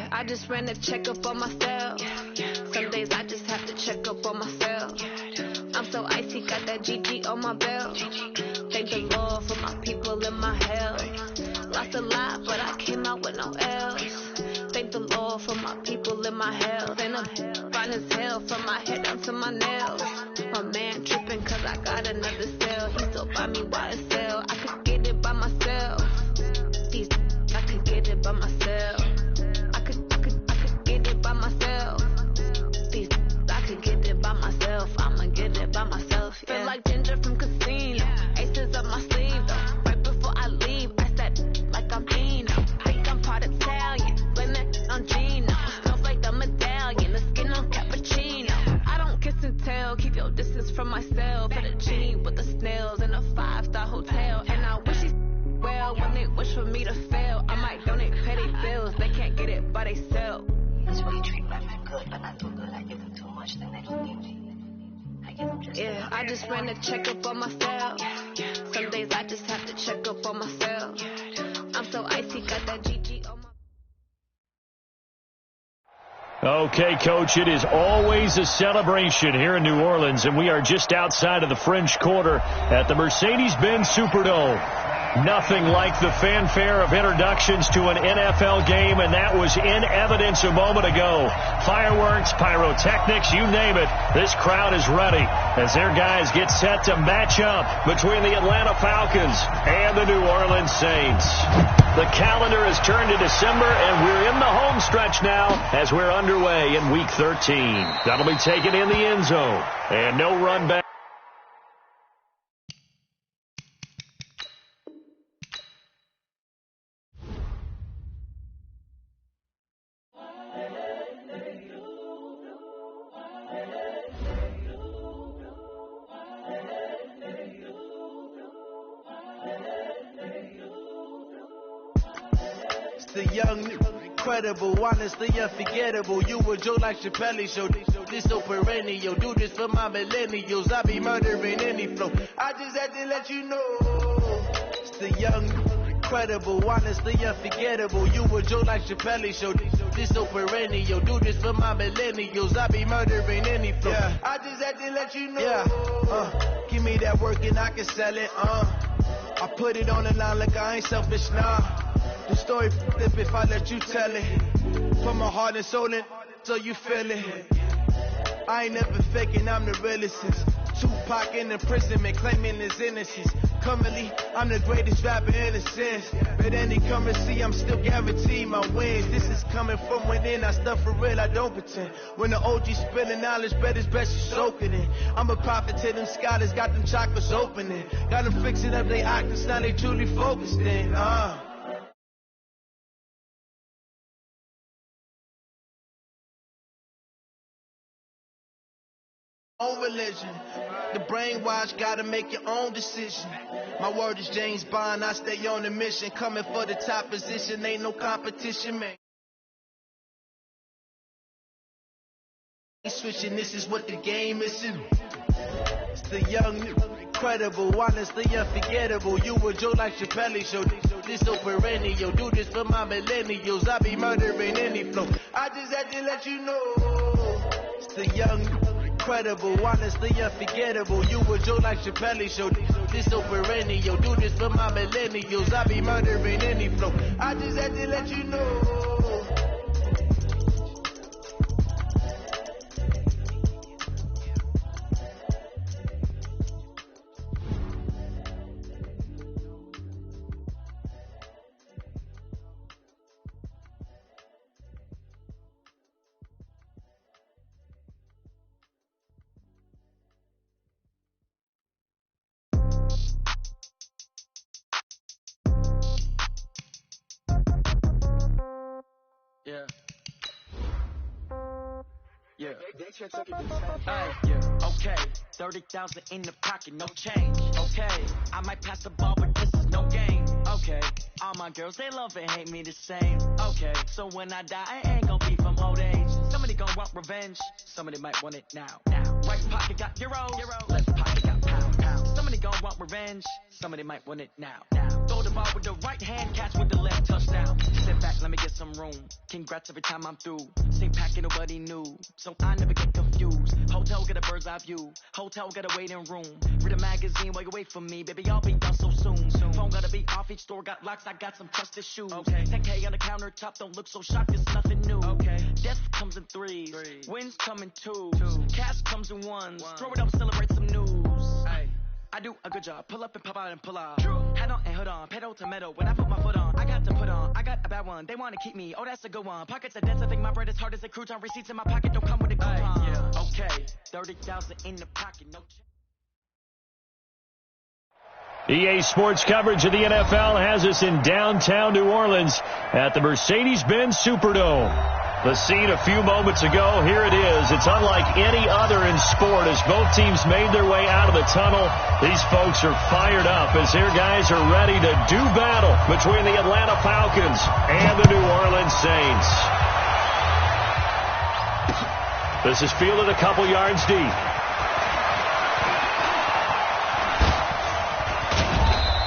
Yeah, I just ran a checkup on myself. Some days I just have to check up on myself. I'm so icy, got that GG on my belt. Thank the Lord for my people in my health. Lost a lot, but I came out with no L's. Thank the Lord for my people in my health. And I'm fine as hell from my head down to my nails. My man tripping cause I got another cell. He still buy me YSL. I could get it by myself. These I could get it by myself. I could get it by myself. These I could get it by myself. I'ma get it by myself. Yeah. Feel like Ginger from Casino. Aces up my sleeve though. Right before I leave, I said like I'm Eno. Think I'm part Italian. Blame it on Gino. Smells like the medallion. The skin on cappuccino. I don't kiss and tell. Keep your distance from myself. At a genie with the snails in a 5-star hotel. And I wish he's well when they wish for me to fail. I might donate petty bills. They can't get it by themselves. That's why you treat my man good, but I do good. I give him too much, then they don't give me. I give him just yeah, I just ran a checkup on myself. Some days I just have to check up on myself. I'm so icy, got that GG on my... Okay, Coach, it is always a celebration here in New Orleans, and we are just outside of the French Quarter at the Mercedes-Benz Superdome. Nothing like the fanfare of introductions to an NFL game, and that was in evidence a moment ago. Fireworks, pyrotechnics, you name it. This crowd is ready as their guys get set to match up between the Atlanta Falcons and the New Orleans Saints. The calendar has turned to December, and we're in the home stretch now as we're underway in Week 13. That'll be taken in the end zone, and no run back. The young, incredible, honestly unforgettable. You a Joe like Chappelle show. This so perennial. Do this for my millennials. I be murdering any flow. I just had to let you know. It's the young, incredible, honestly unforgettable. You a Joe like Chappelle show. This so perennial. Do this for my millennials. I be murdering any flow. Yeah. I just had to let you know. Yeah. Give me that work and I can sell it. I put it on the line like I ain't selfish, nah. The story flip if I let you tell it. Put my heart and soul in so you feel it. I ain't never faking, I'm the realest since Tupac in imprisonment, claiming his innocence. Currently, I'm the greatest rapper in a sense. But any currency, I'm still guaranteed my wins. This is coming from within, I stuff for real, I don't pretend. When the OG spilling knowledge, bet it's best you soaking it. I'm a prophet to them scholars, got them chakras opening. Got them fixing up they octaves, now they truly focused in. Own religion, the brainwash, gotta make your own decision. My word is James Bond, I stay on the mission. Coming for the top position, ain't no competition, man. Switching, this is what the game is. It's the young, incredible, honestly unforgettable. You a Joe like Chappelle show. This so perennial. Do this for my millennials. I be murdering any flow. I just had to let you know. It's the young, incredible, honestly unforgettable. You a Joe like Chappelle show. This so perennial. Do this for my millennials. I be murdering any flow. I just had to let you know. Okay, 30,000 in the pocket, no change. Okay, I might pass the ball, but this is no game. Okay, all my girls, they love and hate me the same. Okay, so when I die, I ain't gonna be from old age. Somebody gonna want revenge, somebody might want it now. Right pocket got euros, left pocket got pound. Somebody gonna want revenge, somebody might want it now. Throw the ball with the right hand, catch with the left, touchdown. Sit back, let me get some room. room. Congrats every time I'm through. Same packet, nobody knew. So I never get confused. Hotel, get a bird's eye view. Hotel, get a waiting room. Read a magazine while you wait for me. Baby, I'll be done so soon. Phone gotta be off, each store got locks. I got some trusted shoes. Okay. 10K on the countertop, don't look so shocked, it's nothing new. Okay. Death comes in threes. Wins come in twos. Cash comes in ones. Throw it up, celebrate some news. Ay. I do a good job. Pull up and pop out and pull out. Head on and hood on. Pedal to metal. When I put my foot on, I got to put on. I got a bad one. They want to keep me. Oh, that's a good one. Pockets are dense. I think my bread is hard as a crouton. Receipts in my pocket don't come with a coupon. Yeah. Okay. 30,000 in the pocket. No check. EA Sports coverage of the NFL has us in downtown New Orleans at the Mercedes-Benz Superdome. The scene a few moments ago, here it is. It's unlike any other in sport as both teams made their way out of the tunnel. These folks are fired up as their guys are ready to do battle between the Atlanta Falcons and the New Orleans Saints. This is fielded a couple yards deep.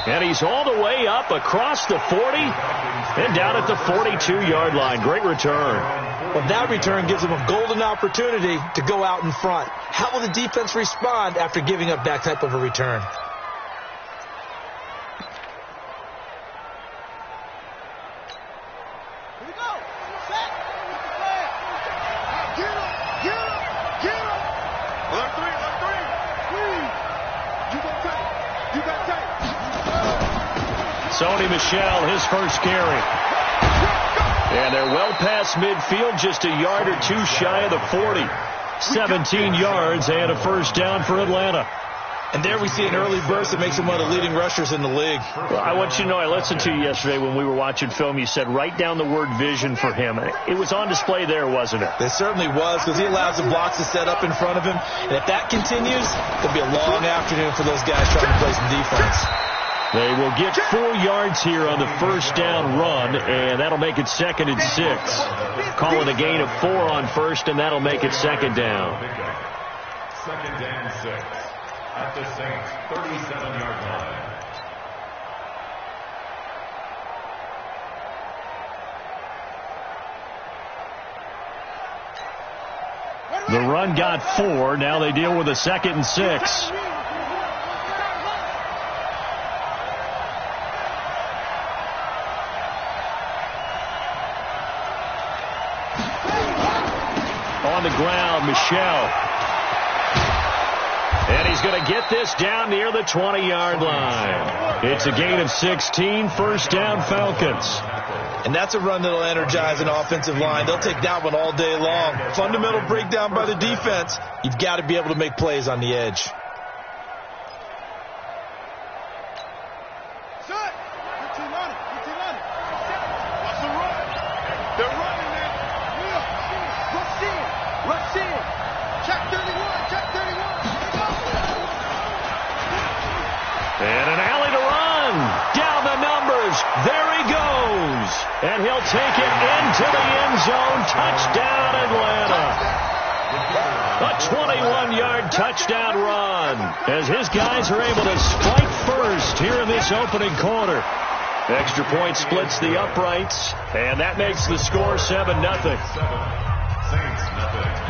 And he's all the way up across the 40 and down at the 42-yard line. Great return. Well, that return gives them a golden opportunity to go out in front. How will the defense respond after giving up that type of a return? Here we go. Set. Get up. Get up. Get up. Let three. You got take. You got take. Sony Michel, his first carry. And they're well past midfield, just a yard or two shy of the 40. 17 yards and a first down for Atlanta. And there we see an early burst that makes him one of the leading rushers in the league. Well, I want you to know, I listened to you yesterday when we were watching film. You said write down the word vision for him. It was on display there, wasn't it? It certainly was, because he allows the blocks to set up in front of him. And if that continues, it'll be a long afternoon for those guys trying to play some defense. They will get 4 yards here on the first down run, and that'll make it 2nd and 6. Call it a gain of 4 on first, and that'll make it 2nd down. 2nd and 6 at the Saints' 37-yard line. The run got 4. Now they deal with a 2nd and 6. On the ground, Michel. And he's going to get this down near the 20-yard line. It's a gain of 16, first down Falcons. And that's a run that'll energize an offensive line. They'll take that one all day long. Fundamental breakdown by the defense. You've got to be able to make plays on the edge. And an alley to run. Down the numbers. There he goes. And he'll take it into the end zone. Touchdown, Atlanta. A 21-yard touchdown run as his guys are able to strike first here in this opening quarter. Extra point splits the uprights, and that makes the score 7-0. Saints nothing.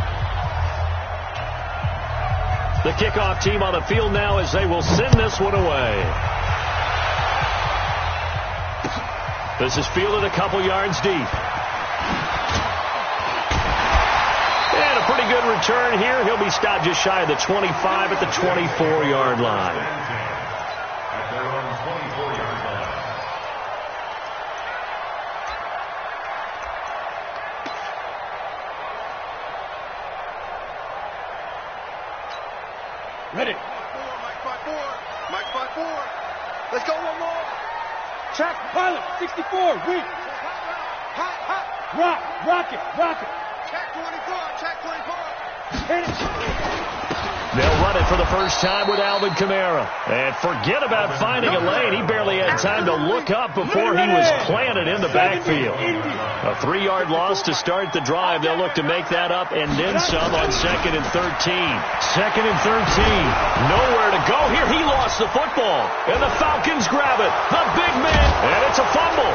The kickoff team on the field now as they will send this one away. This is fielded a couple yards deep. And a pretty good return here. He'll be stopped just shy of the 25 at the 24-yard line. At their own 24-yard line. Ready. Mike 5-4. Mike 5-4. Let's go one more. Check, pilot, 64, weak. Hot. Rock it. Check 24. Hit it. They'll run it for the first time with Alvin Kamara. And forget about finding a lane. He barely had time to look up before he was planted in the backfield. A 3-yard loss to start the drive. They'll look to make that up and then some on 2nd and 13. 2nd and 13. Nowhere to go here. He lost the football. And the Falcons grab it. The big man. And it's a fumble.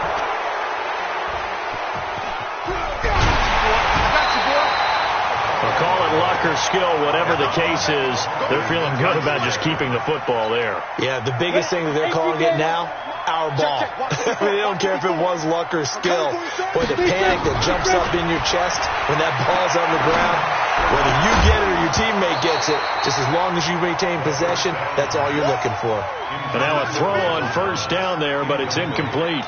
luck or skill, whatever the case is, they're feeling good about just keeping the football there. Yeah, the biggest thing that they're calling it now, our ball. They don't care if it was luck or skill. Boy, the panic that jumps up in your chest when that ball's on the ground, whether you get it or your teammate gets it, just as long as you retain possession, that's all you're looking for. And now a throw on first down there, but it's incomplete.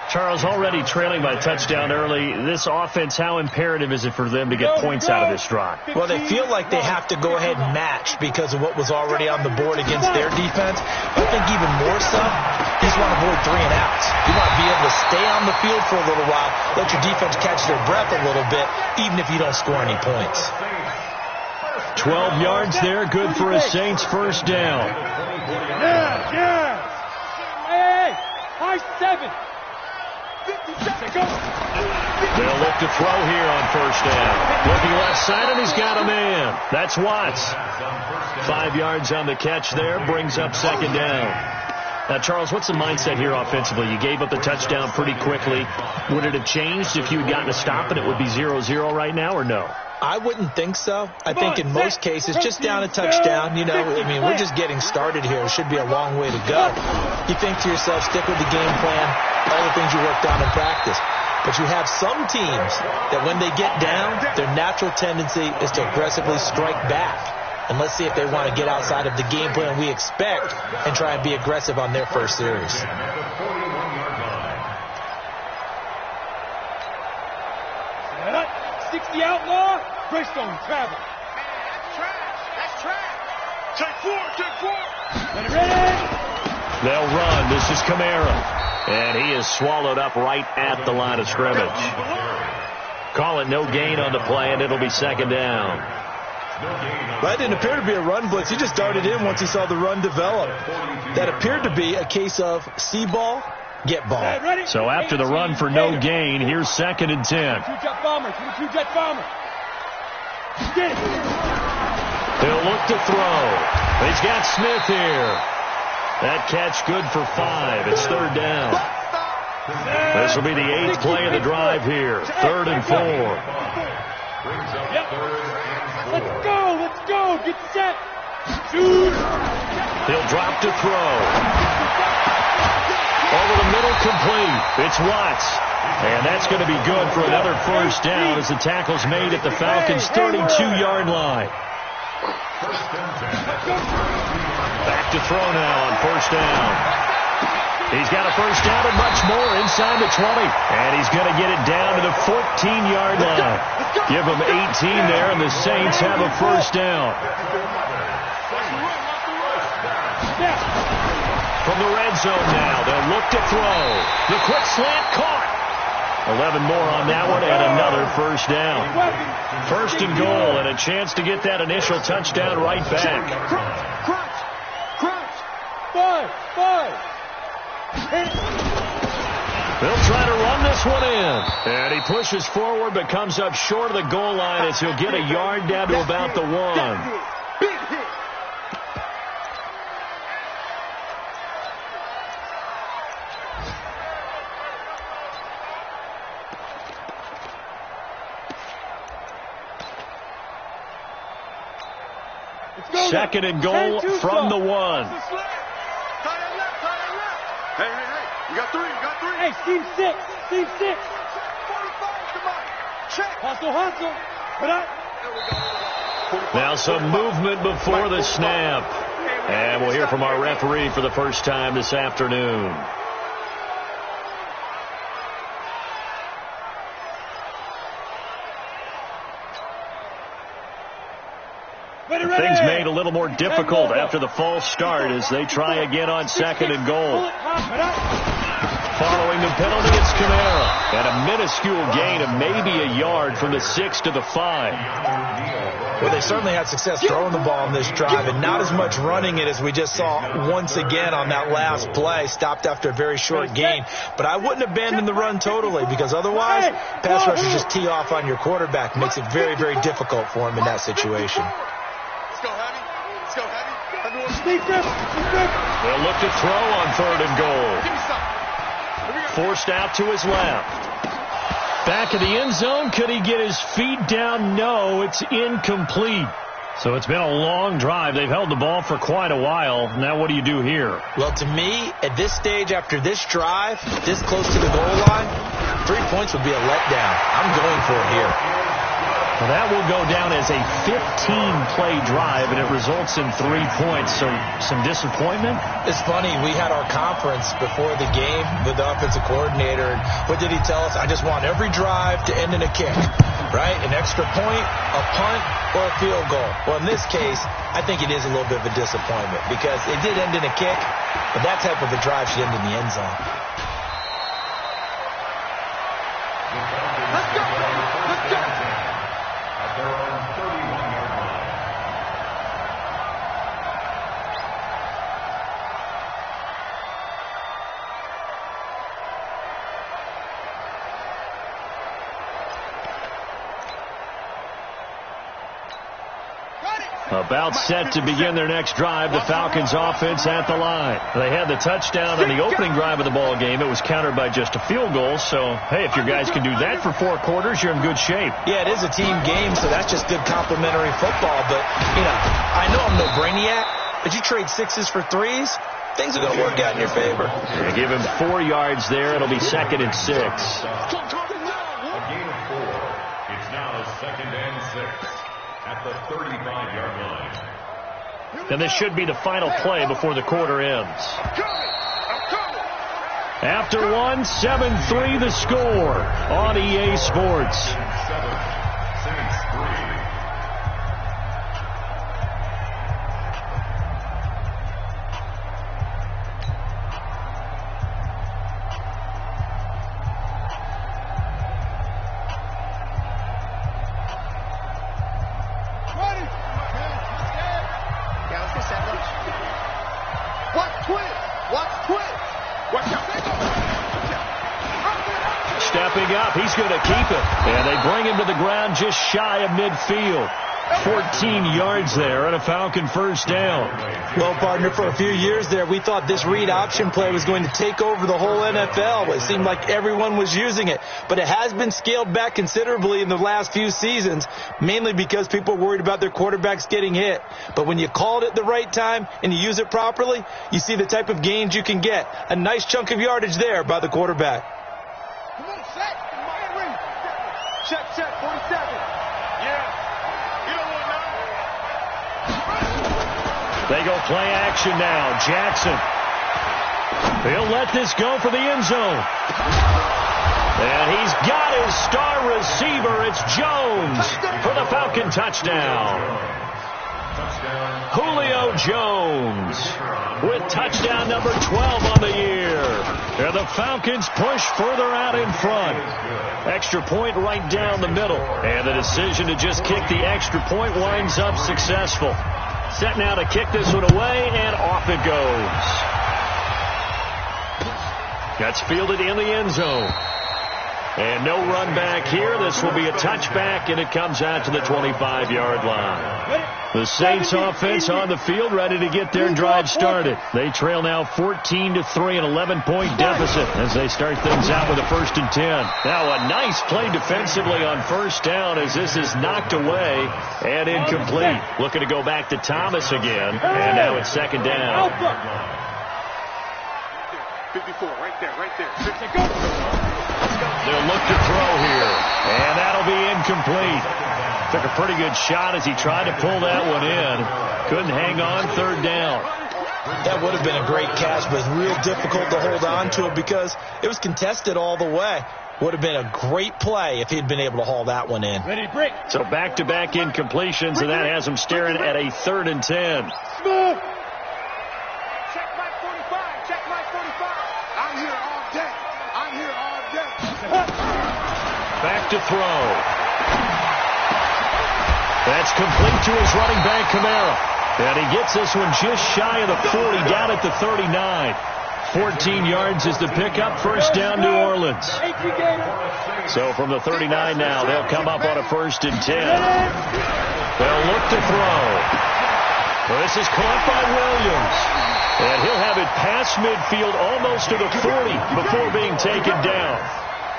Charles, already trailing by touchdown early, this offense, how imperative is it for them to get points out of this drive? Well, they feel like they have to go ahead and match because of what was already on the board against their defense. But I think even more so, you just want to avoid 3 and outs. You want to be able to stay on the field for a little while, let your defense catch their breath a little bit, even if you don't score any points. 12 yards there, good for a Saints first down. Yeah. Hey, high 7. They'll look to throw here on first down. Looking left side, and he's got a man. That's Watts. 5 yards on the catch there, brings up second down. Now, Charles, what's the mindset here offensively? You gave up the touchdown pretty quickly. Would it have changed if you had gotten a stop and it would be 0-0 right now, or no? I wouldn't think so. I think in most cases, just down a touchdown, we're just getting started here. It should be a long way to go. You think to yourself, stick with the game plan, all the things you worked on in practice. But you have some teams that when they get down, their natural tendency is to aggressively strike back. And let's see if they want to get outside of the game plan we expect and try and be aggressive on their first series. 60 outlaw, Greystone travel. That's trash. Take 4. Ready. They'll run. This is Kamara. And he is swallowed up right at the line of scrimmage. Call it no gain on the play, and it'll be second down. That didn't appear to be a run blitz. He just darted in once he saw the run develop. That appeared to be a case of see ball, get ball. So after the run for no gain, here's second and 10. Two-jet bomber. He'll look to throw. He's got Smith here. That catch good for 5. It's third down. This will be the 8th play of the drive here. 3rd and 4. Let's go. Get set. He'll drop to throw. Over the middle, complete. It's Watts. And that's going to be good for another first down as the tackle's made at the Falcons' 32-yard line. Back to throw now on first down. He's got a first down and much more inside the 20. And he's going to get it down to the 14-yard line. Give him 18 there, and the Saints have a first down. From the red zone now, they'll look to throw. The quick slant caught. 11 more on that one, and another first down. First and goal, and a chance to get that initial touchdown right back. Crunch. 5. They'll try to run this one in. And he pushes forward, but comes up short of the goal line as he'll get a yard down to about the 1. Second and goal from the 1. Hey. You got 3. Hey, team 6. Hustle. Put up. Now some movement before the snap. And we'll hear from our referee for the first time this afternoon. Things made a little more difficult after the false start as they try again on second and goal. Following the penalty, it's Kamara. And a minuscule gain of maybe a yard from the 6 to the 5. Well, they certainly had success throwing the ball in this drive and not as much running it as we just saw once again on that last play. Stopped after a very short gain. But I wouldn't abandon the run totally because otherwise, pass rushers just tee off on your quarterback. Makes it very, very difficult for him in that situation. They'll look to throw on 3rd and goal. Forced out to his left. Back of the end zone. Could he get his feet down? No, it's incomplete. So it's been a long drive. They've held the ball for quite a while. Now what do you do here? Well, to me, at this stage, after this drive, this close to the goal line, 3 points would be a letdown. I'm going for it here. Well, that will go down as a 15-play drive, and it results in 3 points. So some disappointment? It's funny. We had our conference before the game with the offensive coordinator. And what did he tell us? I just want every drive to end in a kick, right? An extra point, a punt, or a field goal. Well, in this case, I think it is a little bit of a disappointment because it did end in a kick, but that type of a drive should end in the end zone. Let's go! Let's go! At their own 31-yard line. About set to begin their next drive, the Falcons offense at the line. They had the touchdown on the opening drive of the ball game. It was countered by just a field goal. So, hey, if your guys can do that for 4 quarters, you're in good shape. Yeah, it is a team game, so that's just good complimentary football. But, you know, I know I'm no brainiac, but you trade 6s for 3s, things are going to work out in your favor. They give him 4 yards there. It'll be 2nd and 6. A gain of 4. It's now 2nd and 6. At the 35-yard line. And this should be the final play before the quarter ends. After one, 7-3 the score on EA Sports. 7, Saints 3. Stepping up, he's going to keep it. And they bring him to the ground just shy of midfield. 14 yards there and a Falcon first down. Well, partner, for a few years there, we thought this read option play was going to take over the whole NFL. It seemed like everyone was using it. But it has been scaled back considerably in the last few seasons, mainly because people are worried about their quarterbacks getting hit. But when you call it at the right time and you use it properly, you see the type of gains you can get. A nice chunk of yardage there by the quarterback. Come on, set. Check, 47. Yeah. You don't want now. They go play action now. Jackson. He'll let this go for the end zone. And he's got his star receiver. It's Jones for the Falcon touchdown. Julio Jones with touchdown number 12 on the year. And the Falcons push further out in front. Extra point right down the middle. And the decision to just kick the extra point winds up successful. Set now to kick this one away, and off it goes. That's fielded in the end zone. And no run back here. This will be a touchback, and it comes out to the 25-yard line. The Saints offense on the field, ready to get their drive started. They trail now 14-3, an 11-point deficit as they start things out with a 1st and 10. Now a nice play defensively on first down as this is knocked away and incomplete. Looking to go back to Thomas again, and now it's 2nd down. 54, right there. They'll look to throw here, and that'll be incomplete. Took a pretty good shot as he tried to pull that one in. Couldn't hang on, 3rd down. That would have been a great catch, but it's real difficult to hold on to it because it was contested all the way. Would have been a great play if he'd been able to haul that one in. Ready, break. So back-to-back incompletions, and that has him staring at a 3rd and 10. Smooth. Check my 45. Check my 45. I'm here all day. I'm here all day. Back to throw. That's complete to his running back, Kamara. And he gets this one just shy of the 40, down at the 39. 14 yards is the pickup. First down, New Orleans. So from the 39 now, they'll come up on a 1st and 10. They'll look to throw. Well, this is caught by Williams. And he'll have it past midfield almost to the 40 before being taken down.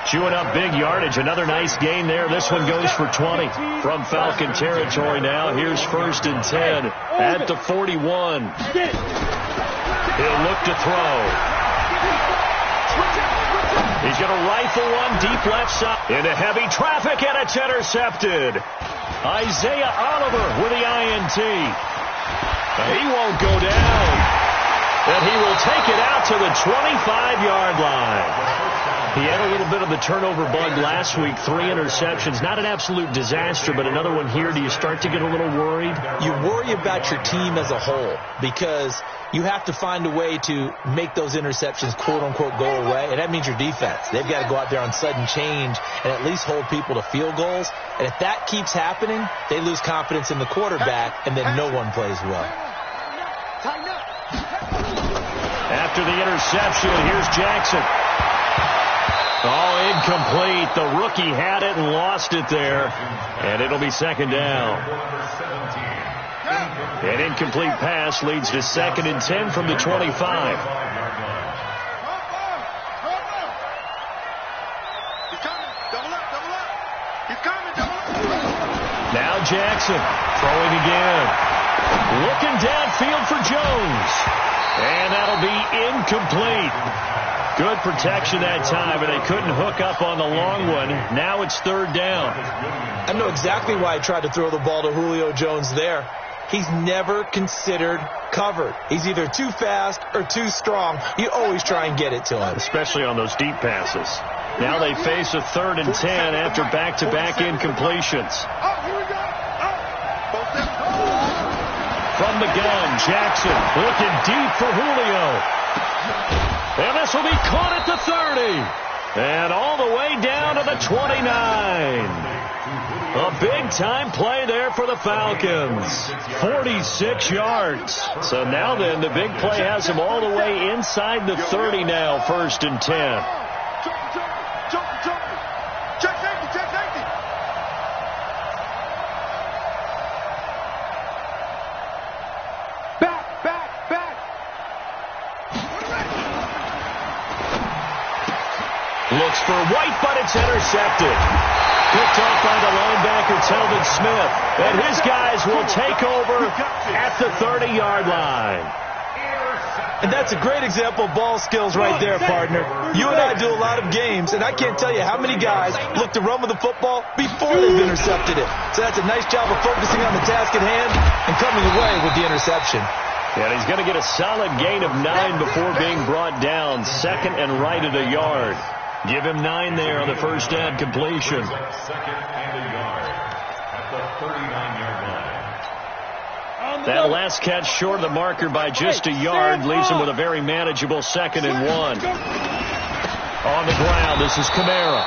Chewing up big yardage. Another nice gain there. This one goes for 20 from Falcon territory now. Here's 1st and 10 at the 41. He'll look to throw. He's going to rifle one deep left side into heavy traffic, and it's intercepted. Isaiah Oliver with the INT. He won't go down. And he will take it out to the 25-yard line. He had a little bit of the turnover bug last week, 3 interceptions. Not an absolute disaster, but another one here. Do you start to get a little worried? You worry about your team as a whole because you have to find a way to make those interceptions, quote-unquote, go away, and that means your defense. They've got to go out there on sudden change and at least hold people to field goals. And if that keeps happening, they lose confidence in the quarterback, and then no one plays well. After the interception, here's Jackson. Oh, incomplete. The rookie had it and lost it there. And it'll be 2nd down. An incomplete pass leads to 2nd and 10 from the 25. Now Jackson throwing again. Looking downfield for Jones. And that'll be incomplete. Good protection that time, but they couldn't hook up on the long one. Now it's 3rd down. I know exactly why I tried to throw the ball to Julio Jones there. He's never considered covered. He's either too fast or too strong. You always try and get it to him. Especially on those deep passes. Now they face a 3rd and 10 after back-to-back incompletions. From the gun, Jackson looking deep for Julio. And this will be caught at the 30. And all the way down to the 29. A big-time play there for the Falcons. 46 yards. So now then, the big play has him all the way inside the 30 now, 1st and 10. Looks for White, but it's intercepted. Picked off by the linebacker, Telvin Smith. And his guys will take over at the 30-yard line. And that's a great example of ball skills right there, partner. You and I do a lot of games, and I can't tell you how many guys look to run with the football before they've intercepted it. So that's a nice job of focusing on the task at hand and coming away with the interception. And he's going to get a solid gain of 9 before being brought down. 2nd and right at a yard. Give him 9 there on the first down completion. 2nd and a yard at the 39-yard line. That last catch short of the marker by just a yard leaves him with a very manageable 2nd and 1. On the ground, this is Kamara.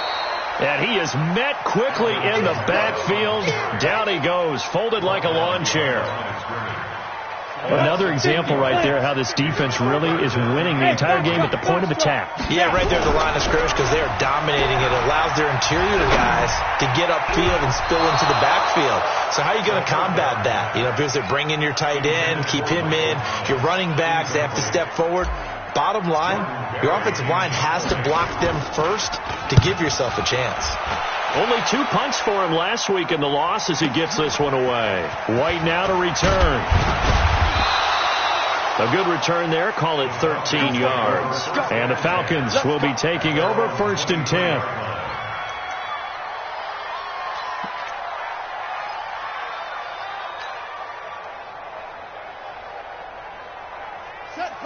And he is met quickly in the backfield. Down he goes, folded like a lawn chair. Another example right there how this defense really is winning the entire game at the point of attack. Yeah, right there at the line of scrimmage because they are dominating it. It allows their interior guys to get upfield and spill into the backfield. So how are you going to combat that? You know, because they bring in your tight end, keep him in. Your running backs, they have to step forward. Bottom line, your offensive line has to block them first to give yourself a chance. Only 2 punts for him last week in the loss as he gets this one away. White now to return. A good return there. Call it 13 yards. And the Falcons will be taking over 1st and 10.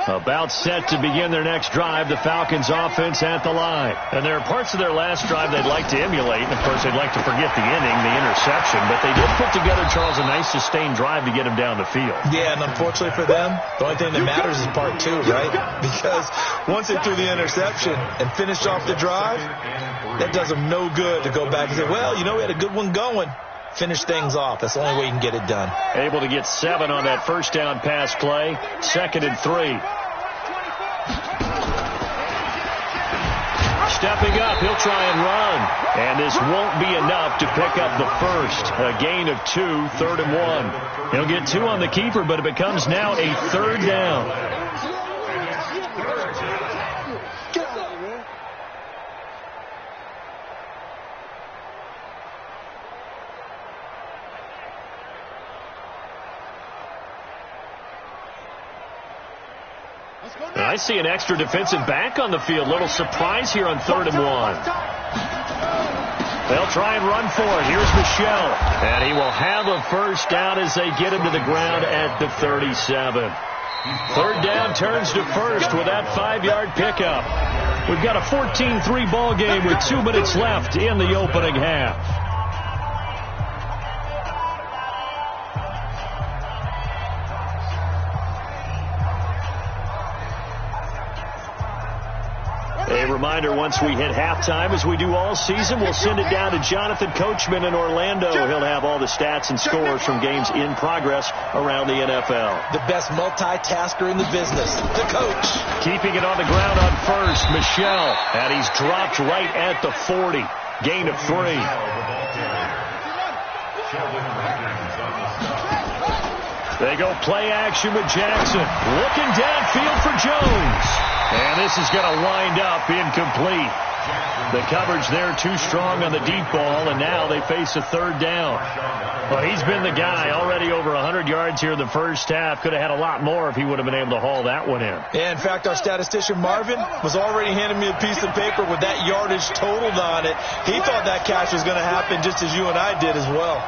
About set to begin their next drive, the Falcons offense at the line. And there are parts of their last drive they'd like to emulate. And, of course, they'd like to forget the inning, the interception. But they did put together, Charles, a nice sustained drive to get him down the field. Yeah, and unfortunately for them, the only thing that matters is part 2, right? Because once they threw the interception and finished off the drive, that does them no good to go back and say, well, you know, we had a good one going. Finish things off. That's the only way you can get it done. Able to get 7 on that first down pass play. 2nd and 3. Stepping up, he'll try and run. And this won't be enough to pick up the first. A gain of 2, 3rd and 1. He'll get 2 on the keeper, but it becomes now a 3rd down. And I see an extra defensive back on the field. Little surprise here on 3rd and 1. They'll try and run for it. Here's Michelle. And he will have a first down as they get him to the ground at the 37. 3rd down turns to 1st with that 5-yard pickup. We've got a 14-3 ball game with 2 minutes left in the opening half. A reminder, once we hit halftime, as we do all season, we'll send it down to Jonathan Coachman in Orlando. He'll have all the stats and scores from games in progress around the NFL. The best multitasker in the business, the coach. Keeping it on the ground on 1st, Michelle. And he's dropped right at the 40. Gain of 3. They go play action with Jackson. Looking downfield for Jones. And this is going to wind up incomplete. The coverage there too strong on the deep ball, and now they face a 3rd down. Well, he's been the guy, already over 100 yards here in the first half. Could have had a lot more if he would have been able to haul that one in. Yeah, in fact, our statistician Marvin was already handing me a piece of paper with that yardage totaled on it. He thought that catch was going to happen just as you and I did as well.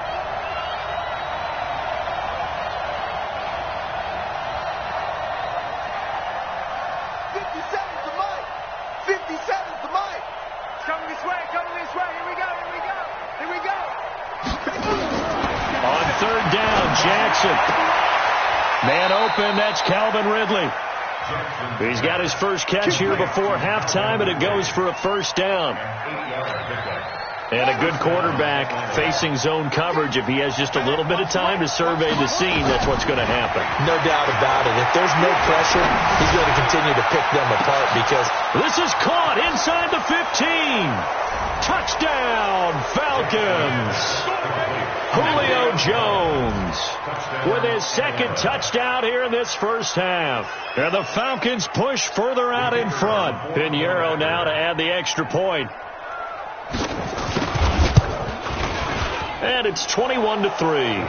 Jackson. Man open, that's Calvin Ridley. He's got his first catch here before halftime, and it goes for a first down. And a good quarterback facing zone coverage. If he has just a little bit of time to survey the scene, that's what's going to happen. No doubt about it. If there's no pressure, he's going to continue to pick them apart because this is caught inside the 15. Touchdown, Falcons. Julio Jones with his 2nd touchdown here in this first half. And the Falcons push further out in front. Pinheiro now to add the extra point. And it's 21-3.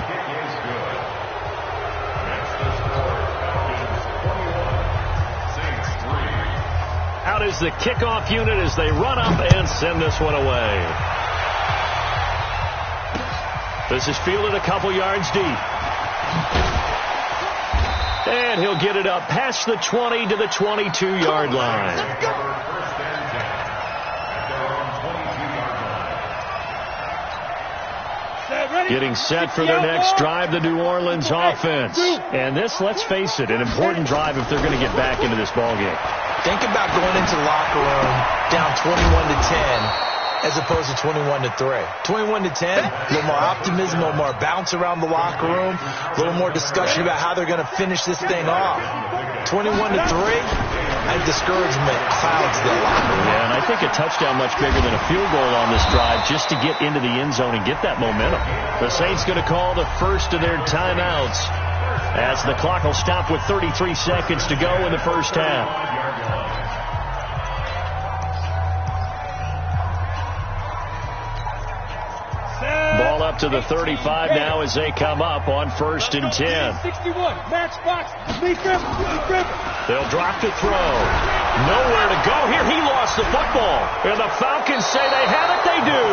Out is the kickoff unit as they run up and send this one away. This is fielded a couple yards deep. And he'll get it up past the 20 to the 22-yard line. Getting set for their next drive, the New Orleans offense. And this, let's face it, an important drive if they're going to get back into this ballgame. Think about going into the locker room down 21-10 as opposed to 21-3. 21-10, a little more optimism, a little more bounce around the locker room, a little more discussion about how they're going to finish this thing off. 21-3, I think discouragement clouds the locker room. Yeah, and I think a touchdown much bigger than a field goal on this drive just to get into the end zone and get that momentum. The Saints going to call the first of their timeouts as the clock will stop with 33 seconds to go in the first half. Ball up to the 35 now as they come up on 1st and 10. 61, match box, They'll drop to throw. Nowhere to go here. He lost the football. And the Falcons say they have it. They do.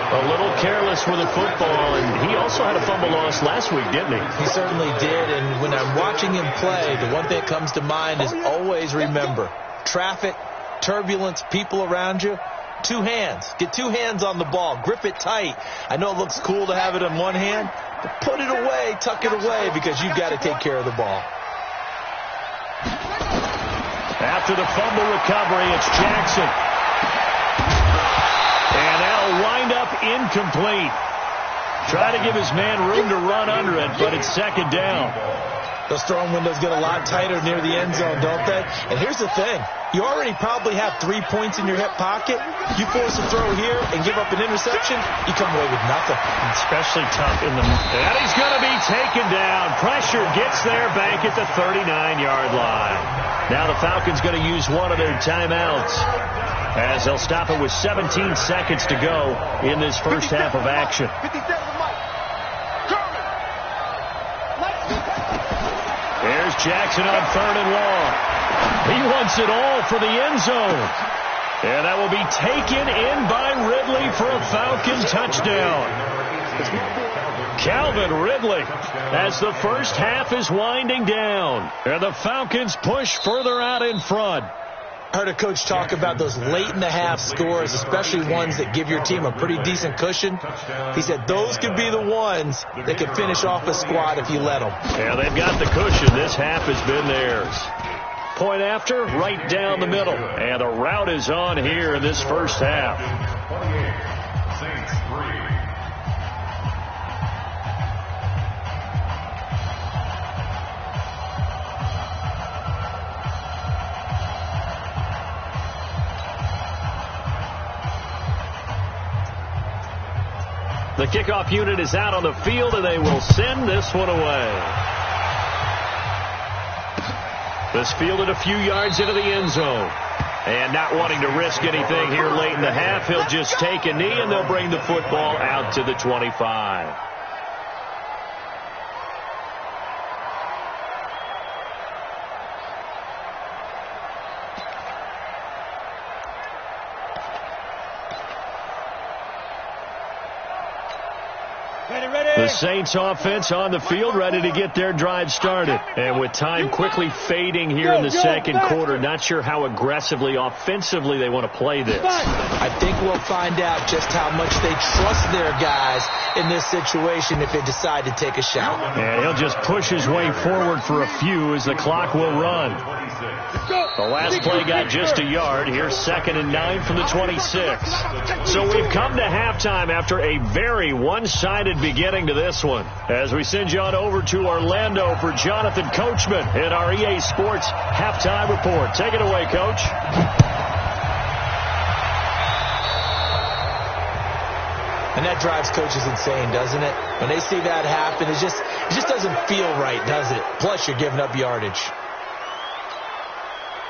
A little careless with the football, and he also had a fumble loss last week, didn't he? He certainly did, and when I'm watching him play, the one thing that comes to mind is always remember, traffic, turbulence, people around you, 2 hands. Get 2 hands on the ball. Grip it tight. I know it looks cool to have it in one hand, but put it away, tuck it away, because you've got to take care of the ball. After the fumble recovery, it's Jackson. And that'll wind up incomplete. Try to give his man room to run under it, but it's 2nd down. Those throwing windows get a lot tighter near the end zone, don't they? And here's the thing. You already probably have 3 points in your hip pocket. You force a throw here and give up an interception, you come away with nothing. Especially tough in the... And he's going to be taken down. Pressure gets there back at the 39-yard line. Now the Falcons going to use one of their timeouts as they'll stop it with 17 seconds to go in this first half of action. There's Jackson on 3rd and long. He wants it all for the end zone. And that will be taken in by Ridley for a Falcon touchdown. Calvin Ridley as the first half is winding down. And the Falcons push further out in front. I heard a coach talk about those late-in-the-half scores, especially ones that give your team a pretty decent cushion. He said those could be the ones that can finish off a squad if you let them. Yeah, they've got the cushion. This half has been theirs. Point after, right down the middle. And the route is on here in this first half. 28, Saints 3. The kickoff unit is out on the field, and they will send this one away. This fielded a few yards into the end zone. And not wanting to risk anything here late in the half, he'll just take a knee, and they'll bring the football out to the 25. The Saints offense on the field, ready to get their drive started. And with time quickly fading here in the second quarter, not sure how aggressively, offensively they want to play this. I think we'll find out just how much they trust their guys in this situation if they decide to take a shot. And he'll just push his way forward for a few as the clock will run. The last play got just a yard. Here's 2nd and 9 from the 26. So we've come to halftime after a very one-sided beginning to this one. As we send you on over to Orlando for Jonathan Coachman in our EA Sports Halftime Report. Take it away, Coach. And that drives coaches insane, doesn't it? When they see that happen, it just doesn't feel right, does it? Plus, you're giving up yardage.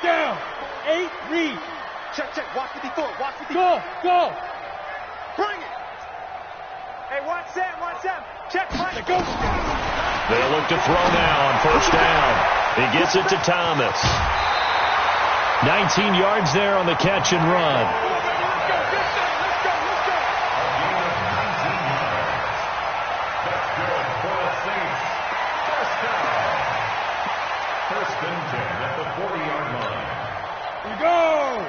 Down. 8, read. Check, check. Watch 54. Watch 54. Go. Bring it. Hey, watch Sam. Check, Mike. Go. They'll look to throw now on 1st down. He gets it to Thomas. 19 yards there on the catch and run. Let's go. That's good for the Saints. First down. 1st and 10 at the 40-yard line. We go.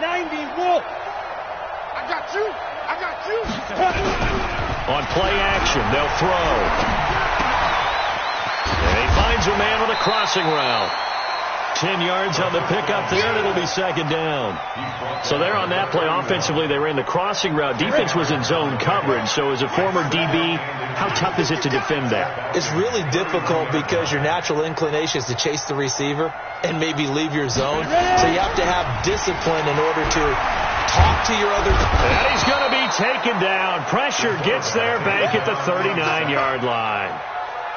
90 Wolf. I got you. On play action, they'll throw. And he finds a man with a crossing route. 10 yards on the pickup there, and it'll be 2nd down. So there on that play, offensively, they ran the crossing route. Defense was in zone coverage, so as a former DB, how tough is it to defend that? It's really difficult because your natural inclination is to chase the receiver and maybe leave your zone. So you have to have discipline in order to talk to your other. And he's going to be taken down. Pressure gets there back at the 39-yard line.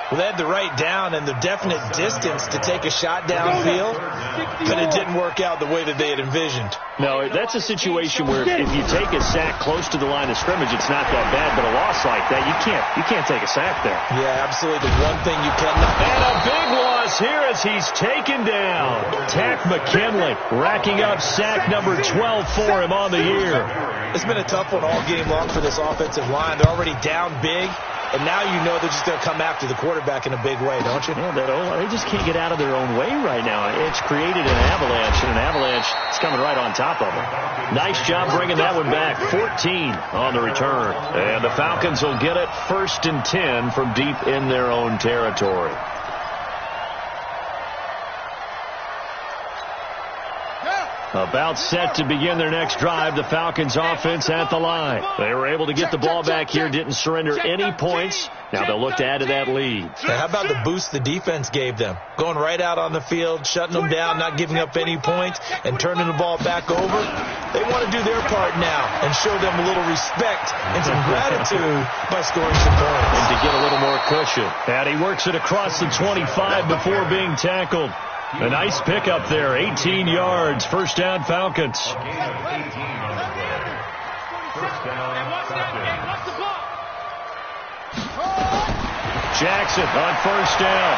Well, they had the right down and the definite distance to take a shot downfield, but it didn't work out the way that they had envisioned. No, that's a situation where if you take a sack close to the line of scrimmage, it's not that bad, but a loss like that, you can't take a sack there. Yeah, absolutely. The one thing you cannot. And a big loss here as he's taken down. Tack McKinley racking up sack number 12 for him on the year. It's been a tough one all game long for this offensive line. They're already down big. And now you know they're just going to come after the quarterback in a big way, don't you? Yeah, they just can't get out of their own way right now. It's created an avalanche, and an avalanche is coming right on top of them. Nice job bringing that one back. 14 on the return. And the Falcons will get it 1st and 10 from deep in their own territory. About set to begin their next drive, the Falcons offense at the line. They were able to get the ball back here, didn't surrender any points. Now they'll look to add to that lead. And how about the boost the defense gave them? Going right out on the field, shutting them down, not giving up any points, and turning the ball back over. They want to do their part now and show them a little respect and some gratitude by scoring some points. And to get a little more cushion. And he works it across the 25 before being tackled. A nice pickup there, 18 yards, 1st down Falcons. A gain of 18 on the play. 1st down, Falcons. Jackson on 1st down.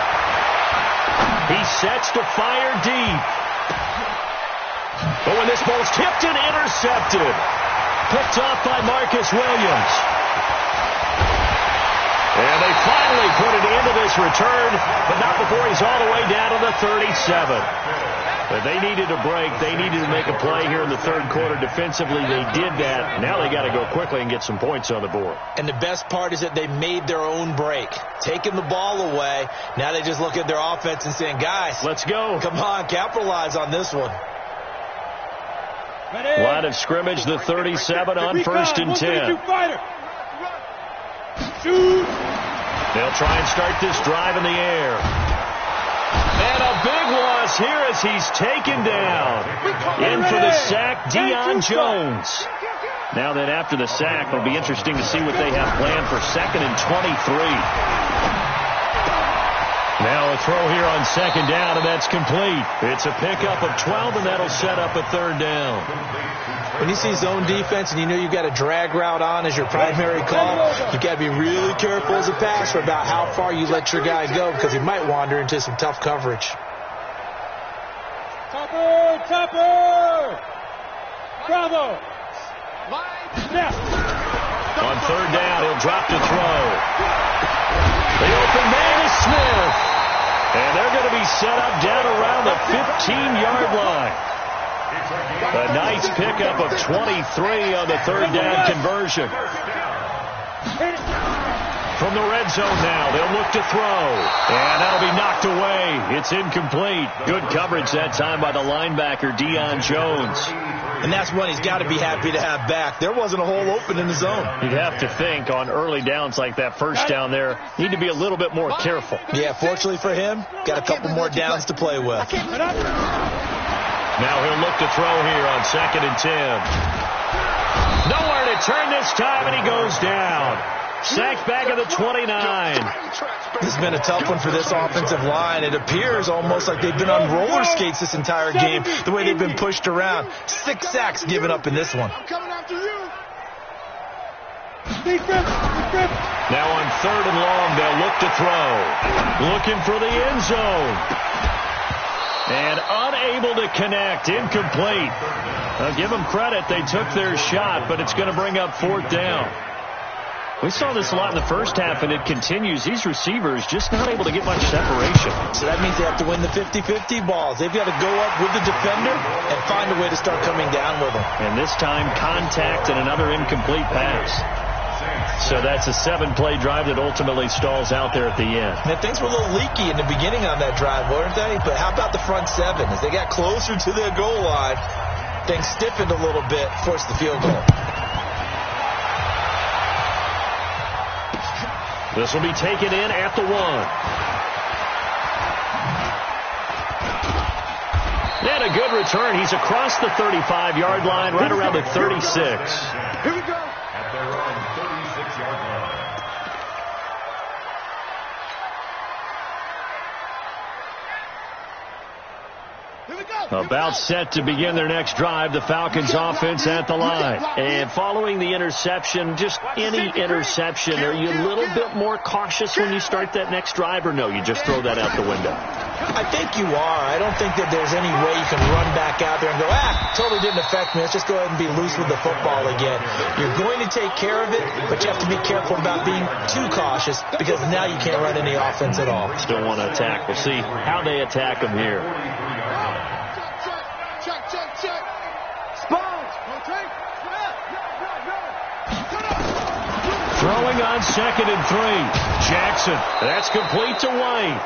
He sets to fire deep. But when this ball's tipped and intercepted. Picked off by Marcus Williams. And they finally put it into this return, but not before he's all the way down to the 37. But they needed a break. They needed to make a play here in the third quarter. Defensively, they did that. Now they got to go quickly and get some points on the board. And the best part is that they made their own break. Taking the ball away. Now they just look at their offense and saying, guys, let's go. Come on, capitalize on this one. Line of scrimmage, the 37 on 1st and 10. They'll try and start this drive in the air. And a big loss here as he's taken down. In for the sack, Deion Jones. Now that after the sack, it'll be interesting to see what they have planned for 2nd and 23. Now a throw here on 2nd down, and that's complete. It's a pickup of 12, and that'll set up a 3rd down. When you see zone defense and you know you've got a drag route on as your primary call, you've got to be really careful as a passer about how far you let your guy go because he might wander into some tough coverage. Topper! Bravo! On 3rd down, he'll drop to throw. The open man is Smith. And they're going to be set up down around the 15-yard line. A nice pickup of 23 on the 3rd down conversion. From the red zone now, they'll look to throw. And that'll be knocked away. It's incomplete. Good coverage that time by the linebacker, Deion Jones. And that's one he's got to be happy to have back. There wasn't a hole open in the zone. You'd have to think on early downs like that first down there, need to be a little bit more careful. Yeah, fortunately for him, got a couple more downs to play with. Now he'll look to throw here on 2nd and 10. Nowhere to turn this time, and he goes down. Sacked back at the 29. This has been a tough one for this offensive line. It appears almost like they've been on roller skates this entire game, the way they've been pushed around. 6 sacks given up in this one. Now on 3rd and long, they'll look to throw. Looking for the end zone. And unable to connect. Incomplete. I'll give them credit. They took their shot, but it's going to bring up 4th down. We saw this a lot in the first half, and it continues. These receivers just not able to get much separation. So that means they have to win the 50-50 balls. They've got to go up with the defender and find a way to start coming down with them. And this time, contact and another incomplete pass. So that's a 7-play drive that ultimately stalls out there at the end. Man, things were a little leaky in the beginning on that drive, weren't they? But how about the front 7? As they got closer to their goal line, things stiffened a little bit, forced the field goal. This will be taken in at the 1. And a good return. He's across the 35-yard line, right around the 36. Here we go. At their own 36-yard line. About set to begin their next drive, the Falcons offense at the line. And following the interception, just any interception, are you a little bit more cautious when you start that next drive, or no, you just throw that out the window? I think you are. I don't think that there's any way you can run back out there and go, totally didn't affect me. Let's just go ahead and be loose with the football again. You're going to take care of it, but you have to be careful about being too cautious because now you can't run any offense at all. Still want to attack. We'll see how they attack them here. Throwing on 2nd and 3. Jackson. That's complete to White.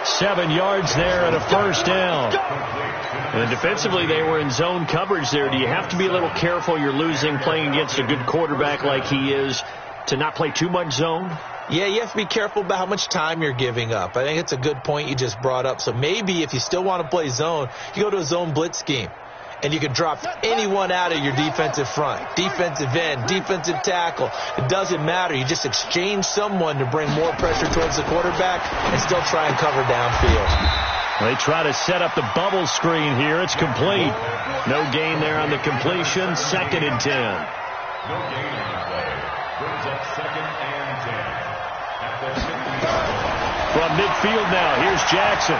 7 yards there and a 1st down. And defensively, they were in zone coverage there. Do you have to be a little careful? You're losing, playing against a good quarterback like he is, to not play too much zone? Yeah, you have to be careful about how much time you're giving up. I think it's a good point you just brought up. So maybe if you still want to play zone, you go to a zone blitz scheme. And you can drop anyone out of your defensive front, defensive end, defensive tackle. It doesn't matter. You just exchange someone to bring more pressure towards the quarterback and still try and cover downfield. They try to set up the bubble screen here. It's complete. No gain there on the completion. 2nd and 10. No gain on the play. Brings up 2nd and 10. At the 50-yard line. From midfield now, here's Jackson.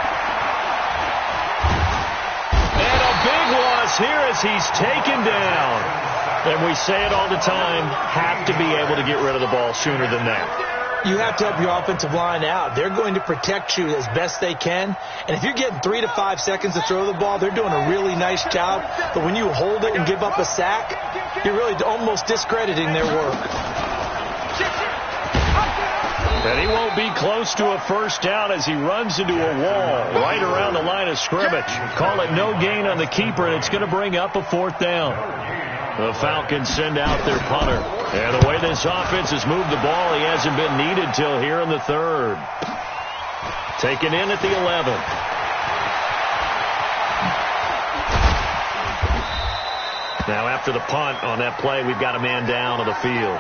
here as he's taken down. And we say it all the time, have to be able to get rid of the ball sooner than that. You have to help your offensive line out. They're going to protect you as best they can. And if you're getting 3 to 5 seconds to throw the ball, they're doing a really nice job. But when you hold it and give up a sack, you're really almost discrediting their work. And he won't be close to a first down as he runs into a wall right around the line of scrimmage. Call it no gain on the keeper, and it's going to bring up a 4th down. The Falcons send out their punter. And the way this offense has moved the ball, he hasn't been needed till here in the 3rd. Taken in at the 11. Now after the punt on that play, we've got a man down on the field.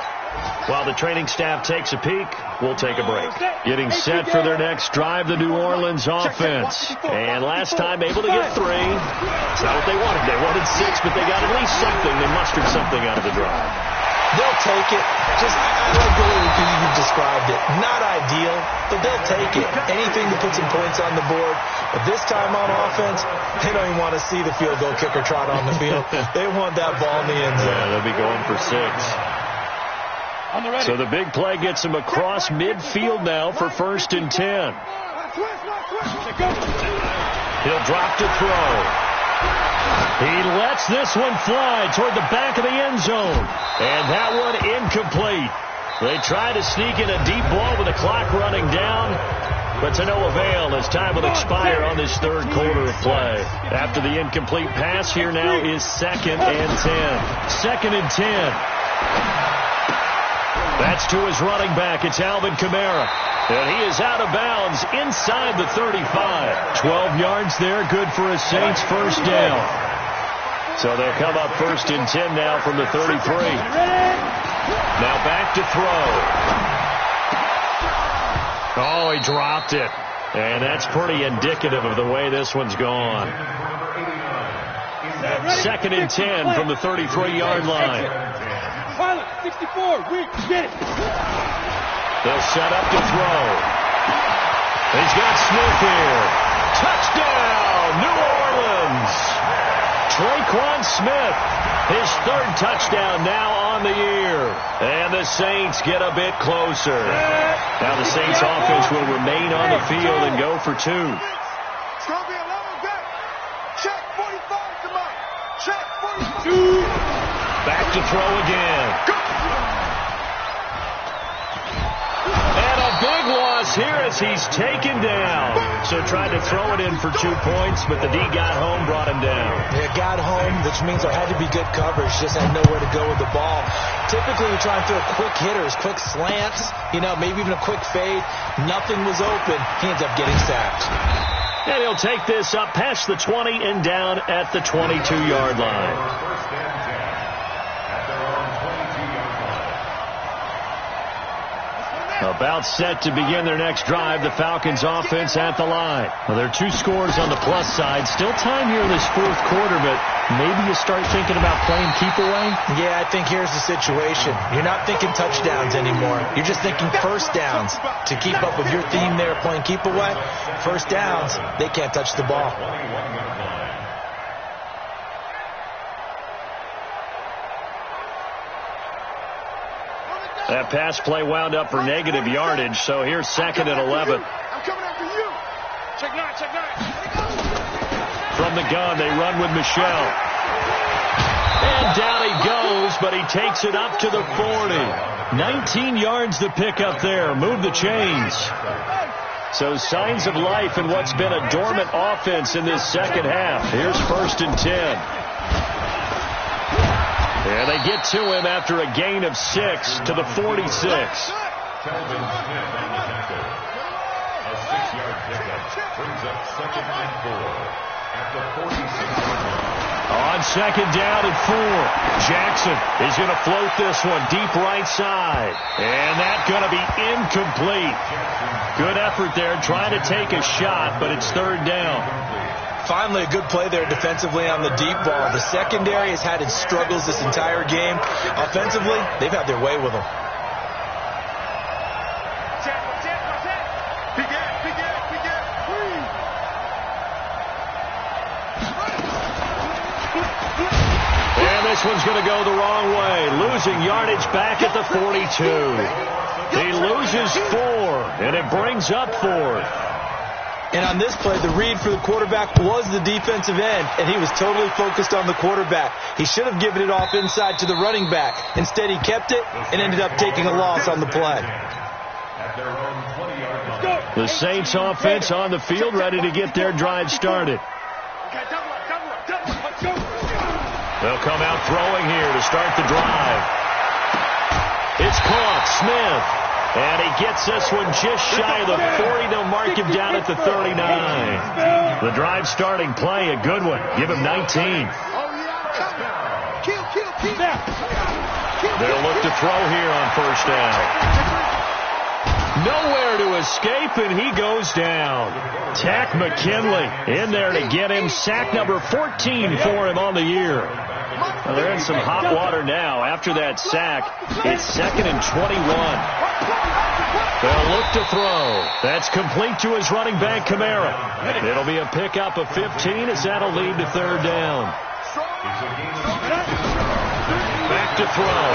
While the training staff takes a peek, we'll take a break. Getting set for their next drive, the New Orleans offense. And last time able to get 3. It's not what they wanted. They wanted 6, but they got at least something. They mustered something out of the drive. They'll take it. I like the way you described it. Not ideal, but they'll take it. Anything to put some points on the board. But this time on offense, they don't even want to see the field goal kicker trot on the field. They want that ball in the end zone. Yeah, they'll be going for 6. So the big play gets him across midfield now for 1st and 10. He'll drop to throw. He lets this one fly toward the back of the end zone. And that one incomplete. They try to sneak in a deep ball with the clock running down, but to no avail as time will expire on this 3rd quarter of play. After the incomplete pass, here now is 2nd and 10. 2nd and 10. That's to his running back. It's Alvin Kamara. And he is out of bounds inside the 35. 12 yards there, good for a Saints first down. So they'll come up 1st and 10 now from the 33. Now back to throw. Oh, he dropped it. And that's pretty indicative of the way this one's gone. 2nd and 10 from the 33-yard line. 64, we get it. They'll set up to throw. He's got Smith here. Touchdown, New Orleans. Traquan Smith, his 3rd touchdown now on the year. And the Saints get a bit closer. Now the Saints offense will remain on the field and go for 2. It's going to be a level back. Check 45, come on. Check 45. Back to throw again. And a big loss here as he's taken down. So tried to throw it in for 2 points, but the D got home, brought him down. Yeah, got home, which means there had to be good coverage. Just had nowhere to go with the ball. Typically, we try and throw quick hitters, quick slants, maybe even a quick fade. Nothing was open. He ends up getting sacked. And he'll take this up past the 20 and down at the 22-yard line. About set to begin their next drive, the Falcons offense at the line. Well, there are 2 scores on the plus side. Still time here in this 4th quarter, but maybe you start thinking about playing keep away? Yeah, I think here's the situation. You're not thinking touchdowns anymore. You're just thinking first downs. To keep up with your theme there, playing keep away, first downs, they can't touch the ball. That pass play wound up for negative yardage, so here's 2nd and 11. I'm coming after you. Check 9, check 9. From the gun, they run with Michelle. And down he goes, but he takes it up to the 40. 19 yards to pick up there. Move the chains. So signs of life in what's been a dormant offense in this 2nd half. Here's 1st and 10. And they get to him after a gain of 6 to the 46. Calvin Smith on the tackle. A 6-yard pickup brings up 2nd and 4 at the 46-yard line. On 2nd down and 4. Jackson is going to float this one deep right side. And that's going to be incomplete. Good effort there trying to take a shot, but it's 3rd down. Finally, a good play there defensively on the deep ball. The secondary has had its struggles this entire game. Offensively, they've had their way with them. this one's going to go the wrong way. Losing yardage back at the 42. He loses 4, and it brings up 4. And on this play, the read for the quarterback was the defensive end, and he was totally focused on the quarterback. He should have given it off inside to the running back. Instead, he kept it and ended up taking a loss on the play. The Saints offense on the field, ready to get their drive started. They'll come out throwing here to start the drive. It's caught. Smith. And he gets this one just shy of the 40. They'll mark him down at the 39. The drive starting play, a good one. Give him 19. They'll look to throw here on first down. Nowhere to escape, and he goes down. Tack McKinley in there to get him. Sack number 14 for him on the year. Well, they're in some hot water now. After that sack, it's 2nd and 21. They'll look to throw. That's complete to his running back, Kamara. It'll be a pickup of 15 as that'll lead to 3rd down. Back to throw.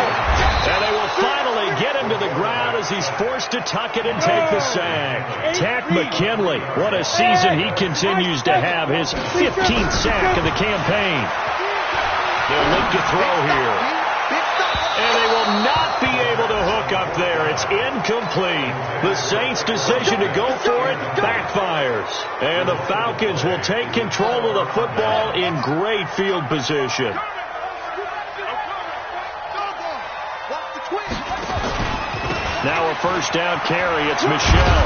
And they will finally get him to the ground as he's forced to tuck it and take the sack. Tack McKinley, what a season he continues to have. His 15th sack of the campaign. They'll look to throw here. And they will not be able to hook up there. It's incomplete. The Saints' decision to go for it backfires. And the Falcons will take control of the football in great field position. Now a first down carry. It's Michel.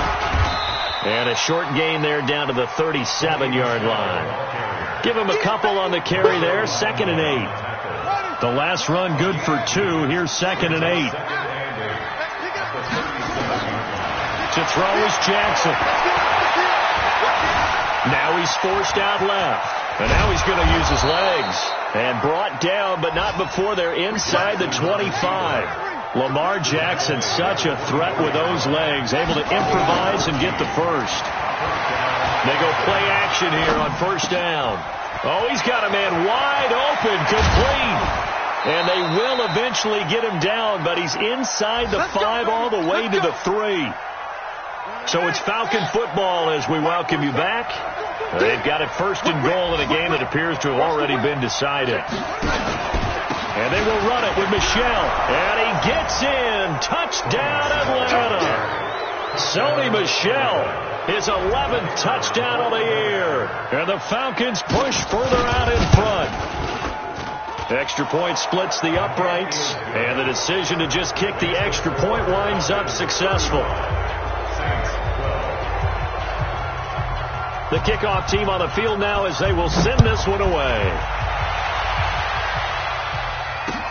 And a short gain there down to the 37-yard line. Give him a couple on the carry there. 2nd and 8. The last run good for 2. Here's 2nd and 8. To throw is Jackson. Now he's forced out left. And now he's going to use his legs. And brought down, but not before they're inside the 25. Lamar Jackson, such a threat with those legs, able to improvise and get the first. They go play action here on first down. Oh, he's got a man wide open, complete. And they will eventually get him down, but he's inside the 5 all the way to the 3. So it's Falcon football as we welcome you back. They've got it 1st and goal in a game that appears to have already been decided. And they will run it with Michel. And he gets in. Touchdown, Atlanta. Sony Michel, his 11th touchdown of the year. And the Falcons push further out in front. Extra point splits the uprights. And the decision to just kick the extra point winds up successful. The kickoff team on the field now as they will send this one away.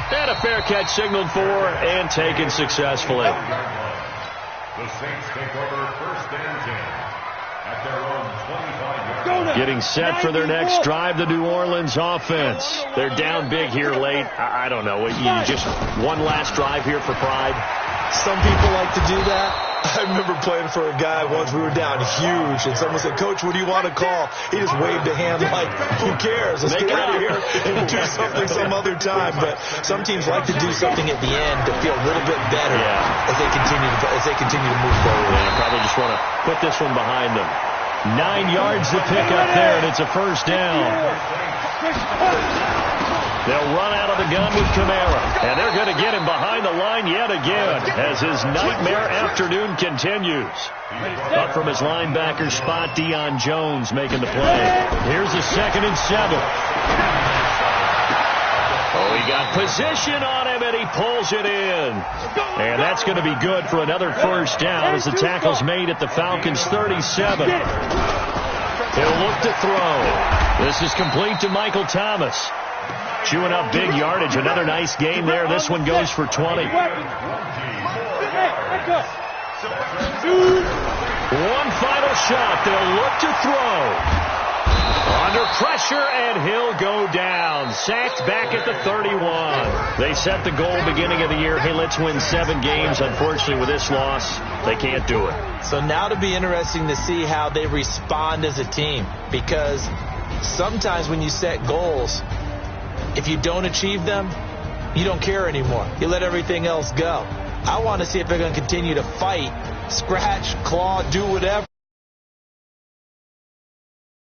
And a fair catch signaled for and taken successfully. The Saints take over 1st and 10 at their own 25-yard line. Getting set for their next drive, the New Orleans offense. They're down big here late. I don't know. You just one last drive here for pride. Some people like to do that. I remember playing for a guy once. We were down huge, and someone said, "Coach, what do you want to call?" He just waved a hand like, "Who cares? Let's get out of here and do something some other time." But some teams like to do something at the end to feel a little bit better as they continue to move forward. They probably just want to put this one behind them. 9 yards to pick up there, and it's a first down. They'll run out of the gun with Kamara, and they're going to get him behind the line yet again as his nightmare afternoon continues. Up from his linebacker spot, Deion Jones making the play. Here's a 2nd and 7. Oh, he got position on him, and he pulls it in. And that's going to be good for another first down as the tackle's made at the Falcons' 37. He'll look to throw. This is complete to Michael Thomas. Chewing up big yardage. Another nice gain there. This one goes for 20. One final shot. They'll look to throw. Under pressure, and he'll go down. Sacked back at the 31. They set the goal beginning of the year. Hey, let's win 7 games. Unfortunately, with this loss, they can't do it. So now it'll be interesting to see how they respond as a team. Because sometimes when you set goals, If you don't achieve them, you don't care anymore. You let everything else go. I want to see if they're going to continue to fight, scratch, claw, do whatever.